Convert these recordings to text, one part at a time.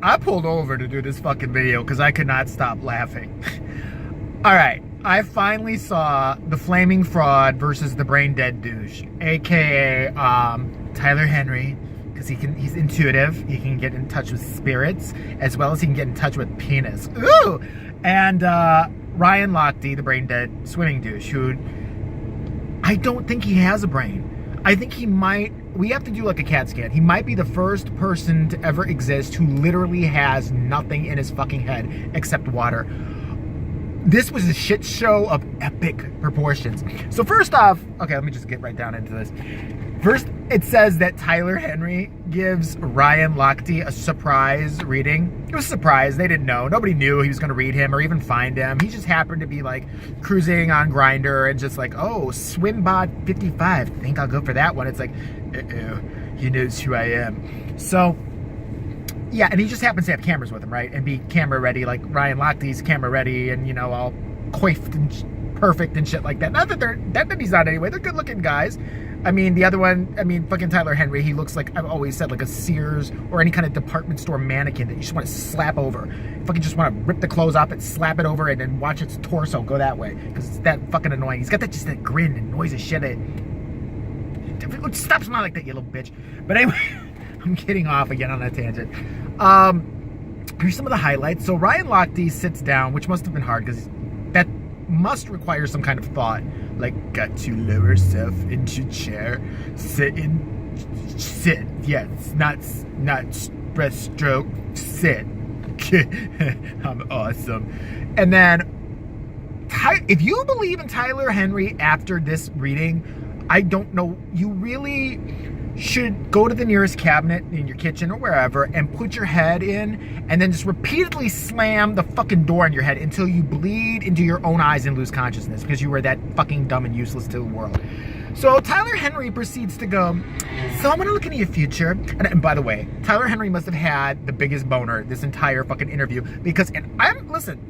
I pulled over to do this fucking video because I could not stop laughing. All right, I finally saw the Flaming Fraud versus the Brain Dead Douche, aka Tyler Henry, because he's intuitive. He can get in touch with spirits as well as he can get in touch with penis. Ooh! And Ryan Lochte, the Brain Dead swimming douche, who I don't think he has a brain. I think he might. We have to do like a CAT scan. He might be the first person to ever exist who literally has nothing in his fucking head except water. This was a shit show of epic proportions. So first off, okay, let me just get right down into this. First, it says that Tyler Henry gives Ryan Lochte a surprise reading. It was a surprise. They didn't know. Nobody knew he was going to read him or even find him. He just happened to be like cruising on Grindr and just like, oh, Swimbot 55. Think I'll go for that one. It's like, uh-oh, he knows who I am. So, yeah, and he just happens to have cameras with him, right? And be camera ready, like Ryan Lochte's camera ready and, you know, all coiffed and perfect and shit like that. Not that that he's not anyway. They're good looking guys. I mean, the other one, fucking Tyler Henry, he looks like, I've always said, like a Sears or any kind of department store mannequin that you just want to slap over. Fucking just want to rip the clothes off and slap it over and then watch its torso go that way. Because it's that fucking annoying. He's got that grin and noise and shit. Stop smiling like that, you little bitch. But anyway, I'm getting off again on that tangent. Here's some of the highlights. So Ryan Lochte sits down, which must have been hard because that must require some kind of thought. Like, got to lower yourself into chair, sit. Yes, not breaststroke, sit. I'm awesome. And then, if you believe in Tyler Henry after this reading, I don't know, you really should go to the nearest cabinet in your kitchen or wherever and put your head in and then just repeatedly slam the fucking door on your head until you bleed into your own eyes and lose consciousness because you were that fucking dumb and useless to the world. So Tyler Henry proceeds to go, so I'm gonna look into your future. And by the way, Tyler Henry must have had the biggest boner this entire fucking interview because, listen,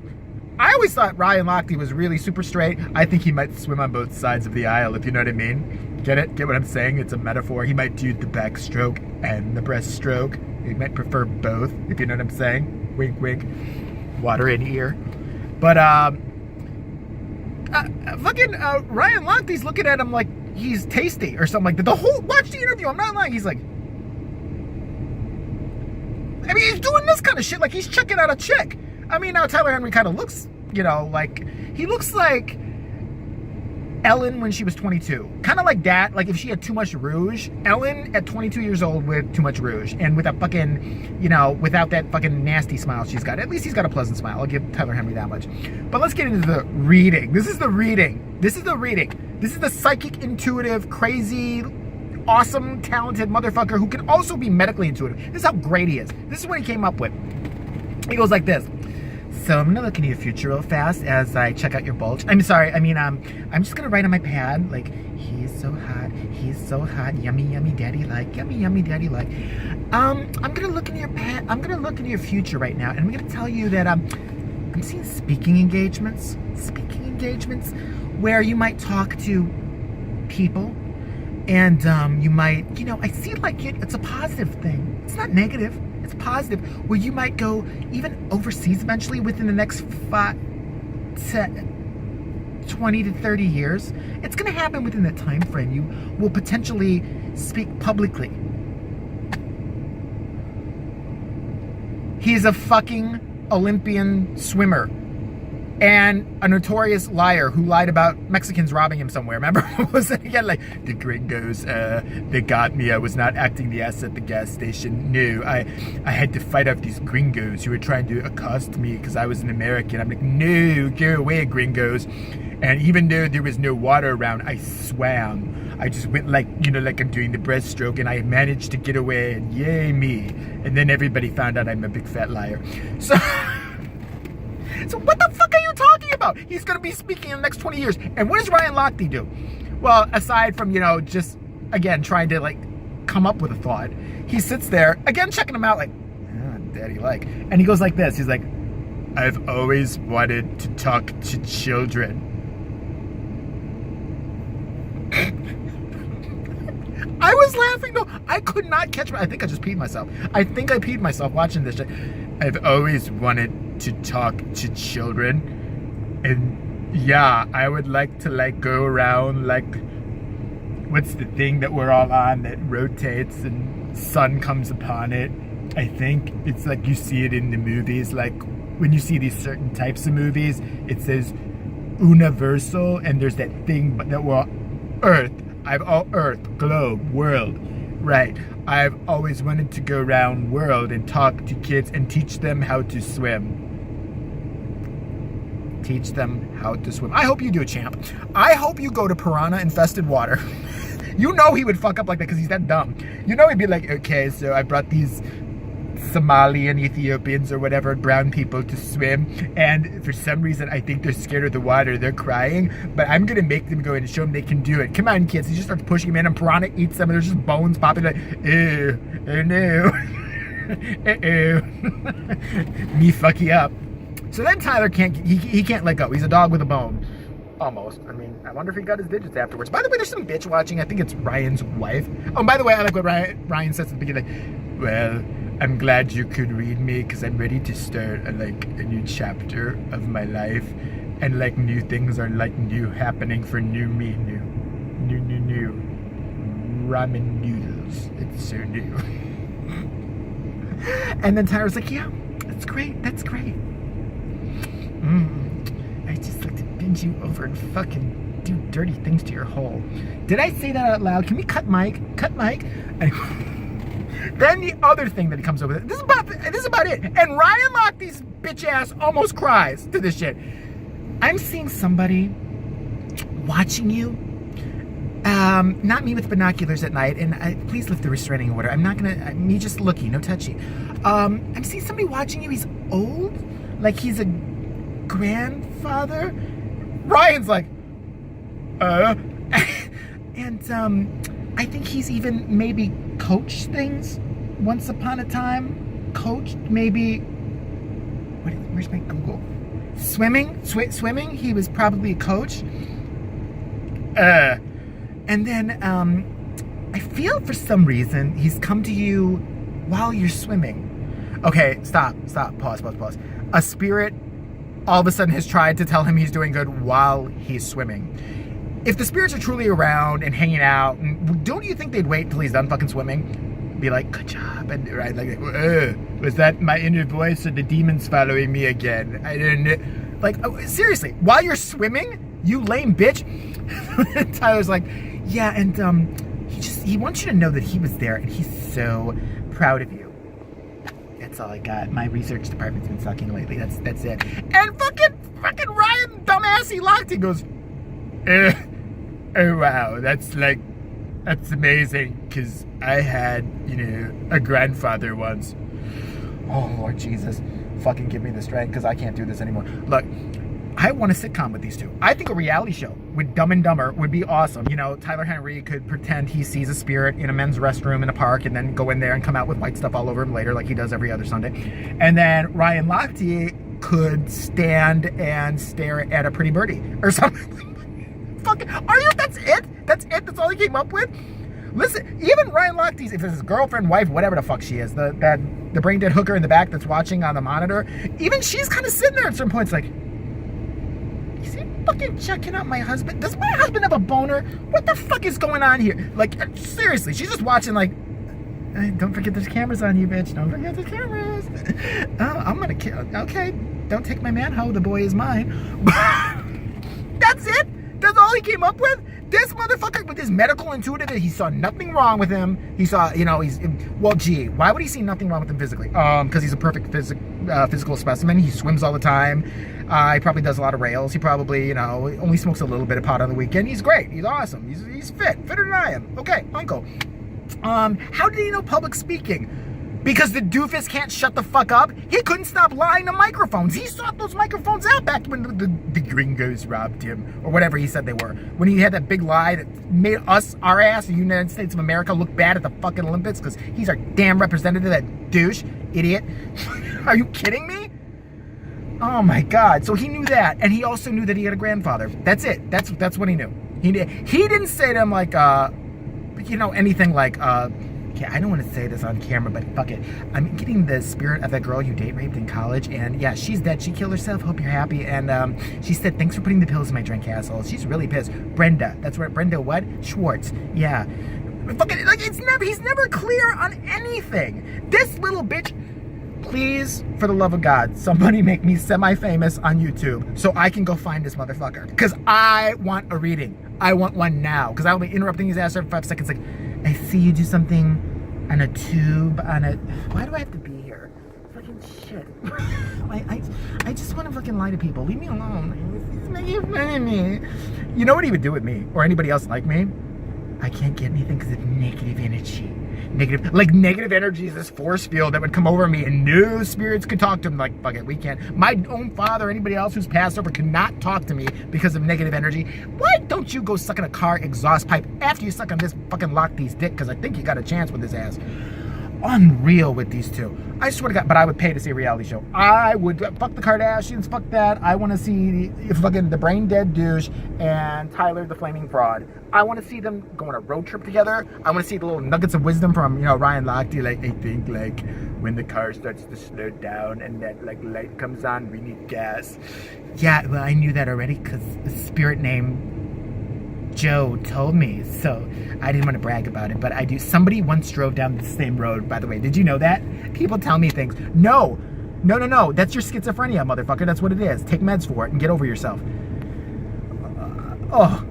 I always thought Ryan Lochte was really super straight. I think he might swim on both sides of the aisle, if you know what I mean. Get it? Get what I'm saying? It's a metaphor. He might do the backstroke and the breaststroke. He might prefer both, if you know what I'm saying. Wink, wink. Water in ear. But, Ryan Lochte's looking at him like he's tasty or something like that. Watch the interview. I'm not lying. He's like, he's doing this kind of shit. Like he's checking out a chick. Now Tyler Henry kind of looks, like, he looks like Ellen when she was 22. Kind of like that. Like if she had too much rouge. Ellen at 22 years old with too much rouge. And with a fucking, without that fucking nasty smile she's got. At least he's got a pleasant smile. I'll give Tyler Henry that much. But let's get into the reading. This is the reading. This is the psychic, intuitive, crazy, awesome, talented motherfucker who can also be medically intuitive. This is how great he is. This is what he came up with. He goes like this. So I'm gonna look into your future real fast as I check out your bulge. I'm just gonna write on my pad, like, he's so hot, yummy, yummy, daddy like, yummy, yummy, daddy like. I'm gonna look into your pad, I'm gonna look into your future right now, and I'm gonna tell you that I'm seeing speaking engagements where you might talk to people, and you might, I see like it's a positive thing. It's not negative. It's positive, where you might go even overseas eventually within the next 20 to 30 years. It's going to happen within that time frame. You will potentially speak publicly. He's a fucking Olympian swimmer and a notorious liar who lied about Mexicans robbing him somewhere. Remember? What was it again? Like, the gringos, they got me. I was not acting the ass at the gas station. No, I had to fight off these gringos who were trying to accost me because I was an American. I'm like, no, go away, gringos. And even though there was no water around, I swam. I just went like I'm doing the breaststroke, and I managed to get away, and yay me. And then everybody found out I'm a big fat liar. So what the fuck are you talking about? He's going to be speaking in the next 20 years. And what does Ryan Lochte do? Well, aside from, just, again, trying to, like, come up with a thought, he sits there, again, checking him out like, oh, daddy like. And he goes like this. He's like, I've always wanted to talk to children. I was laughing, though. I could not catch I think I just peed myself. I think I peed myself watching this shit. I've always wanted to talk to children, and yeah, I would like to like go around like, what's the thing that we're all on that rotates and sun comes upon it? I think it's like you see it in the movies, like when you see these certain types of movies, it says universal, and there's that thing that we're Earth. Earth, globe, world. Right. I've always wanted to go around world and talk to kids and teach them how to swim. Teach them how to swim. I hope you do, champ. I hope you go to piranha-infested water. You know he would fuck up like that because he's that dumb. You know he'd be like, okay, so I brought these Somalian Ethiopians or whatever brown people to swim, and for some reason I think they're scared of the water, they're crying, but I'm gonna make them go in and show them they can do it. Come on, kids. He just starts pushing them in, and piranha eats them, and there's just bones popping like, ew, oh no. Me fuck you up. So then Tyler can't let go. He's a dog with a bone. Almost. I mean, I wonder if he got his digits afterwards. By the way, there's some bitch watching. I think it's Ryan's wife. Oh, by the way, I like what Ryan says at the beginning. Like, well, I'm glad you could read me because I'm ready to start a new chapter of my life, and like new things are like new happening for new me, new ramen noodles. It's so new. And then Tyler's like, yeah, that's great. I just like to bend you over and fucking do dirty things to your hole. Did I say that out loud? Can we cut Mike? And then the other thing that he comes up with, this is about it. And Ryan Lochte's bitch ass almost cries to this shit. I'm seeing somebody watching you. Not me with binoculars at night, and please lift the restraining order. I'm not gonna, me just looking, no touchy. I'm seeing somebody watching you. He's old, like he's a grandfather. Ryan's like, and I think he's even maybe coached things once upon a time. Coached maybe. Where's my Google? Swimming. He was probably a coach. And then I feel for some reason he's come to you while you're swimming. Okay, stop, pause. A spirit all of a sudden has tried to tell him he's doing good while he's swimming. If the spirits are truly around and hanging out, don't you think they'd wait till he's done fucking swimming? Be like, good job, and right, like, was that my inner voice or the demons following me again? I don't know. Like, seriously, while you're swimming, you lame bitch. Tyler's like, yeah, and he wants you to know that he was there, and he's so proud of you. That's all I got. My research department's been sucking lately. That's it. And fucking Ryan, dumbassy Lochte goes, oh wow, that's amazing, because I had, a grandfather once. Oh Lord Jesus, fucking give me the strength, because I can't do this anymore. Look, I want a sitcom with these two. I think a reality show with Dumb and Dumber would be awesome. Tyler Henry could pretend he sees a spirit in a men's restroom in a park and then go in there and come out with white stuff all over him later like he does every other Sunday. And then Ryan Lochte could stand and stare at a pretty birdie or something. Fucking, are you? That's it? That's all he came up with? Listen, even Ryan Lochte's, if it's his girlfriend, wife, whatever the fuck she is, the brain dead hooker in the back that's watching on the monitor, even she's kind of sitting there at certain points like, is he fucking checking out my husband? Does my husband have a boner? What the fuck is going on here? Like, seriously, she's just watching like, hey, don't forget there's cameras on you, bitch. Don't forget there's cameras. Oh, I'm gonna kill. Okay, don't take my man-ho. The boy is mine. That's it? That's all he came up with? This motherfucker with his medical intuitive, he saw nothing wrong with him. He saw, why would he see nothing wrong with him physically? Because he's a perfect physical specimen. He swims all the time. He probably does a lot of rails. He probably, only smokes a little bit of pot on the weekend. He's great. He's awesome. He's fitter than I am. Okay, uncle. How did he know public speaking? Because the doofus can't shut the fuck up. He couldn't stop lying to microphones. He sought those microphones out back when the gringos robbed him, or whatever he said they were. When he had that big lie that made our ass, the United States of America, look bad at the fucking Olympics because he's our damn representative, that douche, idiot. Are you kidding me? Oh my God. So he knew that, and he also knew that he had a grandfather. That's it. That's what he knew. He didn't say to him like, anything like, Okay, I don't want to say this on camera, but fuck it. I'm getting the spirit of that girl you date raped in college, and yeah, she's dead. She killed herself. Hope you're happy. And she said, thanks for putting the pills in my drink, asshole. She's really pissed. Brenda. That's right. Brenda what? Schwartz. Yeah. Fucking, like, he's never clear on anything. This little bitch. Please, for the love of God, somebody make me semi-famous on YouTube so I can go find this motherfucker. Because I want a reading. I want one now. Because I'll be interrupting his ass every 5 seconds. Like, I see you do something on a tube, on a... Why do I have to be here? Fucking shit. I just want to fucking lie to people. Leave me alone. He's making fun of me. You know what he would do with me? Or anybody else like me? I can't get anything because of negative energy. Negative energy is this force field that would come over me and no spirits could talk to him. Like, fuck it, we can't. My own father or anybody else who's passed over cannot talk to me because of negative energy. Why don't you go suck in a car exhaust pipe after you suck on this fucking Lochte's dick? Because I think you got a chance with his ass. Unreal with these two. I swear to God, but I would pay to see a reality show. I would fuck the Kardashians, fuck that. I want to see fucking the brain dead douche and Tyler the flaming fraud. I want to see them go on a road trip together. I want to see the little nuggets of wisdom from, you know, Ryan Lochte. Like, I think like when the car starts to slow down and that like light comes on, we need gas. Yeah, well, I knew that already because the spirit name Joe told me, so I didn't want to brag about it, but I do. Somebody once drove down the same road, by the way. Did you know that? People tell me things. No. That's your schizophrenia, motherfucker. That's what it is. Take meds for it and get over yourself. Oh.